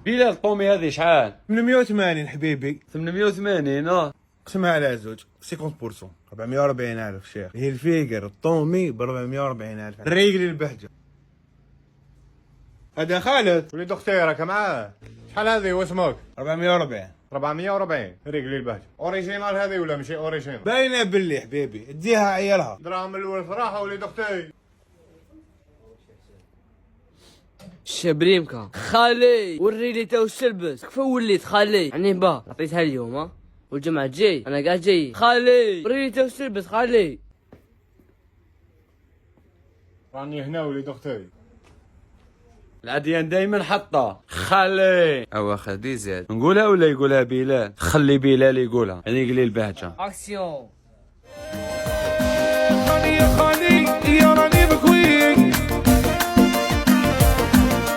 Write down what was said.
بلال الطومي هذه شحال؟ 880 حبيبي. 880 قسمها على زوج 50%. 440,000 شيخ. هي الفيجر الطومي ب 440,000. الريقل البهجه. هذا خالد وليد اختي راك معاه. شحال هذه واسمك؟ 440. 440 ريقلي البهجه. اوريجينال هذه ولا ماشي اوريجينال؟ باينه باللي حبيبي اديها عيالها. دراهم الاول صراحه وليد اختي. شبريمكا خالي وريلي تا واش تلبس كيف وليت خالي يعني با عطيتها اليوم ها والجمعة جاي انا قاعد جاي خالي وريلي تا واش تلبس خالي راني هنا وليد اختي. العديان دايما حطه خلي او خدي زاد نقولها ولا يقولها بلال؟ خلي بلال يقولها يعني يقلي البهجه اكسيون.